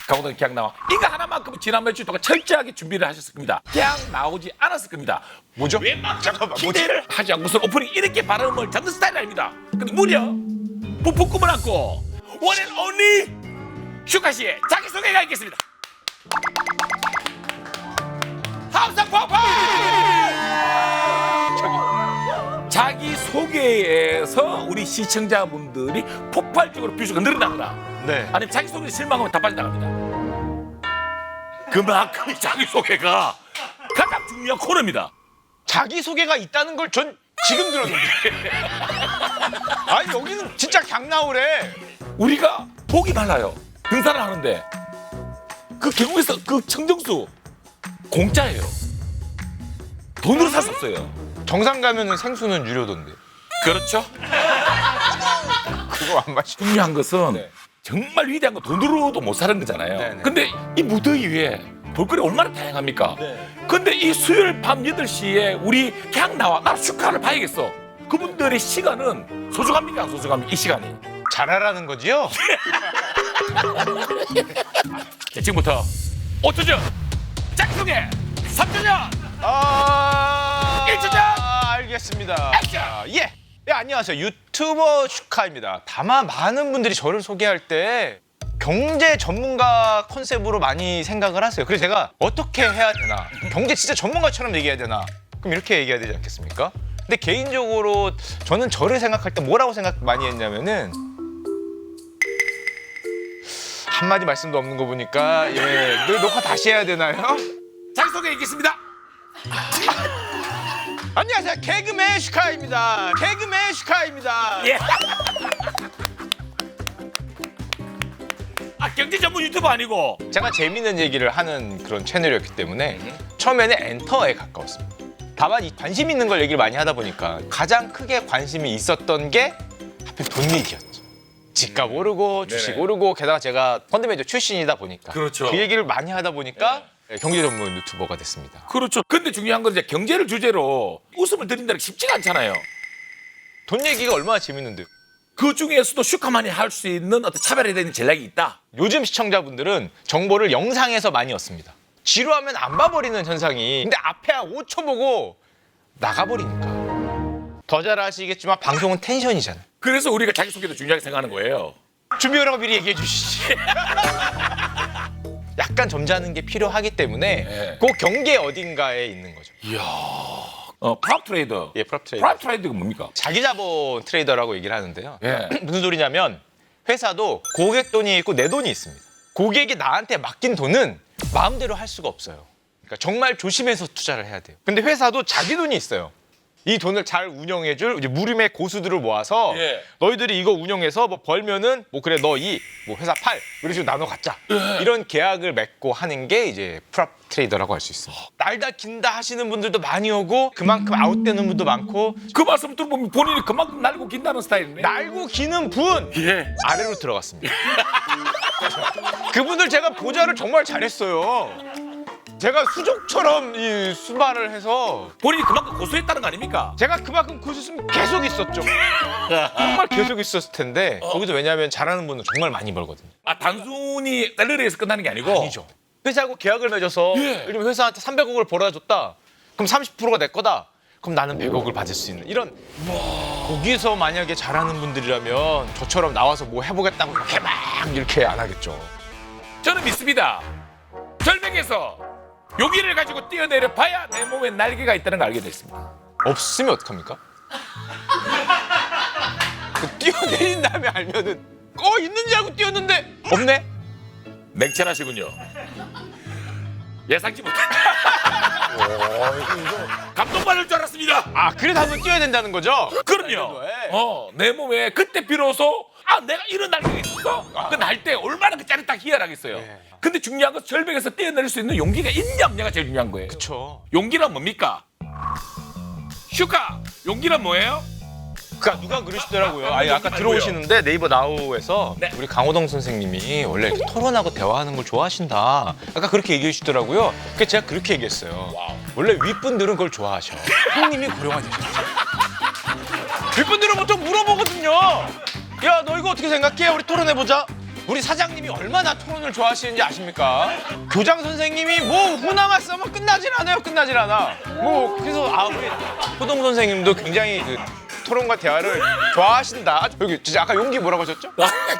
강호동 계약 나와. 이거 하나만큼은 지난 며칠 동안 철저하게 준비를 하셨을 겁니다. 계약 나오지 않았을 겁니다. 뭐죠? 웬만큼 잠깐만, 기대를 하지 않고서 오프닝 이렇게 발음을 잡는 스타일이 아닙니다. 근데 무려 부푼 꿈을 안고 원 앤 온리 슈카 씨의 자기소개가 있겠습니다. 함성 폭발! 자기 소개에서 우리 시청자분들이 폭발적으로 뷰수가 늘어나거나 네. 아니면 자기 소개에 실망하면 다 빠져나갑니다. 그만큼 자기 소개가 가장 중요한 코너입니다. 자기 소개가 있다는 걸 전 지금 들었는데. 아니 여기는 진짜 강나오래. 우리가 목이 말라요. 등산을 하는데 그 계곡에서 그 청정수 공짜예요. 돈으로 살 수 없어요. 정상 가면은 생수는 유료던데. 그렇죠. 그거 안 마시. 중요한 것은 네. 정말 위대한 건 돈으로도 못 사는 거잖아요. 네네. 근데 이 무더위 위에 볼거리 얼마나 다양합니까? 근데 이 수요일 밤 8시에 우리 그냥 나와 나 슈카를 봐야겠어. 그분들의 시간은 소중합니까? 안 소중합니까? 이 시간이. 잘하라는 거지요? 자, 지금부터 5초 전 자기소개 3초 전 일주 전! 알겠습니다. 액션! 예. 네, 안녕하세요. 유튜버 슈카입니다. 다만 많은 분들이 저를 소개할 때 경제 전문가 컨셉으로 많이 생각을 하세요. 그래서 제가 어떻게 해야 되나? 경제 진짜 전문가처럼 얘기해야 되나? 그럼 이렇게 얘기해야 되지 않겠습니까? 근데 개인적으로 저는 저를 생각할 때 뭐라고 생각 많이 했냐면은 한마디 말씀도 없는 거 보니까 예, 녹화 다시 해야 되나요? 자기소개 있겠습니다. 안녕하세요. 개그맨 슈카입니다. 개그맨 슈카입니다. 예. 아, 경제 전문 유튜버 아니고 제가 재밌는 얘기를 하는 그런 채널이었기 때문에 처음에는 엔터에 가까웠습니다. 다만 이 관심 있는 걸 얘기를 많이 하다 보니까 가장 크게 관심이 있었던 게 하필 돈 얘기였죠. 집값 오르고 주식 네네. 오르고 게다가 제가 펀드매니저 출신이다 보니까 그렇죠. 그 얘기를 많이 하다 보니까 경제 전문 유튜버가 됐습니다. 그렇죠. 근데 중요한 건 이제 경제를 주제로 웃음을 드린다는 게 쉽지가 않잖아요. 돈 얘기가 얼마나 재밌는데요. 그 중에서도 슈카만이 할 수 있는 어떤 차별화되는 전략이 있다. 요즘 시청자분들은 정보를 영상에서 많이 얻습니다. 지루하면 안 봐버리는 현상이. 근데 앞에 한 5초 보고 나가버리니까. 더 잘 아시겠지만 방송은 텐션이잖아요. 그래서 우리가 자기소개도 중요하게 생각하는 거예요. 준비하는 거 미리 얘기해 주시지. 약간 점잖은 게 필요하기 때문에 네. 그 경계 어딘가에 있는 거죠. 프랍 트레이더. 예, 프랍 트레이더. 프랍 트레이더가 뭡니까? 자기 자본 트레이더라고 얘기를 하는데요. 예. 무슨 소리냐면 회사도 고객 돈이 있고 내 돈이 있습니다. 고객이 나한테 맡긴 돈은 마음대로 할 수가 없어요. 그러니까 정말 조심해서 투자를 해야 돼요. 근데 회사도 자기 돈이 있어요. 이 돈을 잘 운영해줄 이제 무림의 고수들을 모아서 예. 너희들이 이거 운영해서 뭐 벌면은 뭐 그래 너 2, 뭐 회사 8 이런 식으로 나눠 갖자. 이런 계약을 맺고 하는 게 이제 프랍 트레이더라고 할 수 있습니다. 날다 긴다 하시는 분들도 많이 오고 그만큼 아웃되는 분도 많고 그 말씀 들어보면 본인이 그만큼 날고 긴다는 스타일이네. 날고 기는 분 예. 아래로 들어갔습니다. 그분들 제가 보좌를 정말 잘했어요. 제가 수족처럼 이 수발을 해서 본인이 그만큼 고수했다는 거 아닙니까? 제가 그만큼 고수였으면 계속 있었죠. 정말 계속 있었을 텐데 거기서 왜냐하면 잘하는 분은 정말 많이 벌거든요. 아, 단순히 셀러리에서 끝나는 게 아니고. 아니죠. 회사하고 계약을 맺어서 예. 예를 들면 회사한테 300억을 벌어줬다. 그럼 30%가 내 거다. 그럼 나는 100억을 받을 수 있는 이런 거기서 만약에 잘하는 분들이라면 저처럼 나와서 뭐 해보겠다고 이렇게 막 이렇게 안 하겠죠. 저는 믿습니다. 절벽에서 용기를 가지고 뛰어내려 봐야 내 몸에 날개가 있다는 걸 알게 됐습니다. 없으면 어떡합니까? 그 뛰어내린 다음에 알면은 있는지 알고 뛰었는데 없네? 냉철하시군요. 예상치 못했다. 감동받을 줄 알았습니다. 아 그래도 한번 뛰어야 된다는 거죠? 그럼요. 내 몸에 그때 비로소 내가 이런 날개가 있어. 그 날 때 얼마나 그 짜릿하게 희열하겠어요. 네. 근데 중요한 건 절벽에서 뛰어내릴 수 있는 용기가 있냐 없냐가 제일 중요한 거예요. 그쵸. 용기란 뭡니까? 슈카, 용기란 뭐예요? 그러니까 누가 그러시더라고요. 아니 아까 들어오시는데 네이버 나우에서 네. 우리 강호동 선생님이 원래 이렇게 토론하고 대화하는 걸 좋아하신다. 아까 그렇게 얘기해 주시더라고요. 그래서 제가 그렇게 얘기했어요. 원래 윗분들은 그걸 좋아하셔. 형님이 고령화 되셨죠. 윗분들은 보통 물어보거든요. 야 너 이거 어떻게 생각해? 우리 토론해보자. 우리 사장님이 얼마나 토론을 좋아하시는지 아십니까? 교장 선생님이 뭐 후나만 써면 끝나질 않아. 뭐 그래서 우리 호동 선생님도 굉장히 그 토론과 대화를 좋아하신다. 여기 진짜 아까 용기 뭐라고 하셨죠?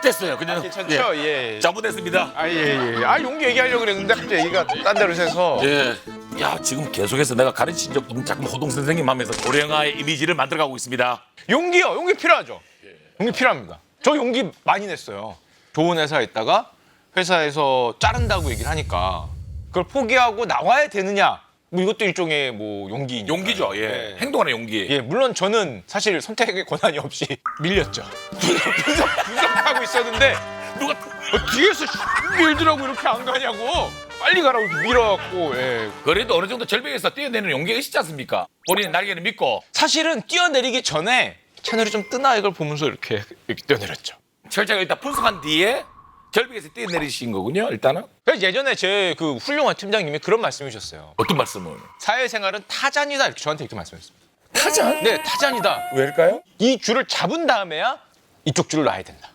됐어요. 그냥 괜찮죠? 예. 잘못했습니다. 예. 용기 얘기하려고 그랬는데 갑자기 얘기가 딴 데로 새서. 예. 야, 지금 계속해서 내가 가르친 적 없는 자꾸 호동 선생님 하면서 고령화의 이미지를 만들어가고 있습니다. 용기요. 용기 필요하죠. 용기 필요합니다. 저 용기 많이 냈어요. 좋은 회사에 있다가 회사에서 자른다고 얘기를 하니까 그걸 포기하고 나와야 되느냐? 뭐 이것도 일종의 뭐 용기니까. 용기죠. 예. 네. 행동하는 용기. 예, 물론 저는 사실 선택의 권한이 없이 밀렸죠. 분석하고 있었는데 누가 뒤에서 밀더라고 이렇게 안 가냐고. 빨리 가라고 밀어갖고. 예. 그래도 어느 정도 절벽에서 뛰어내는 용기가 있지 않습니까? 본인의 날개를 믿고 사실은 뛰어내리기 전에 채널이 좀 뜨나 이걸 보면서 이렇게 뛰어내렸죠. 철저하게 일단 분석한 뒤에 절벽에서 뛰어내리신 거군요. 일단은 그래서 예전에 제 그 훌륭한 팀장님이 그런 말씀해 주셨어요. 어떤 말씀을? 사회생활은 타잔이다 이렇게 저한테 이렇게 말씀하셨습니다. 타잔? 네, 타잔이다. 왜일까요? 이 줄을 잡은 다음에야 이쪽 줄을 놔야 된다.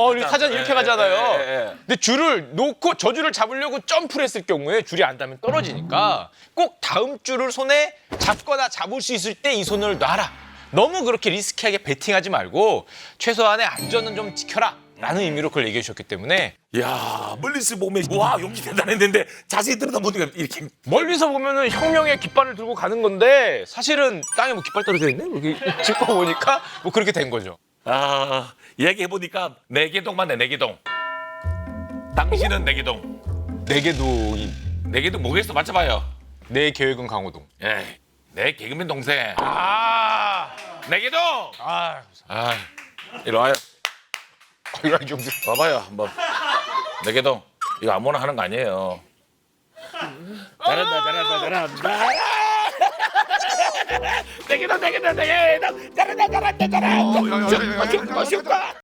우리 타잔 이렇게 가잖아요. 근데 줄을 놓고 저 줄을 잡으려고 점프를 했을 경우에 줄이 안 닿으면 떨어지니까 꼭 다음 줄을 손에 잡거나 잡을 수 있을 때 이 손을 놔라. 너무 그렇게 리스키하게 배팅하지 말고 최소한의 안전은 좀 지켜라. 라는 의미로 그걸 얘기해 주셨기 때문에 야, 멀리서 보면 와 용기 대단했는데 자세히 들여다보니까 이렇게 멀리서 보면은 혁명의 깃발을 들고 가는 건데 사실은 땅에 뭐 깃발 떨어져 있네? 여기 짚어보니까 뭐 그렇게 된 거죠. 얘기해 보니까 내개동 맞네. 내개동. 당신은 내개동. 내개동이 내개동 뭐겠어? 맞춰봐요. 내 계획은 강호동. 예, 내 개그맨 동생. 내개동. 이리 와요. 이런 좀 봐봐요 한번. 내개동. 이거 아무나 하는 거 아니에요. 잘한다. 내개동. 잘한다. 멋있다.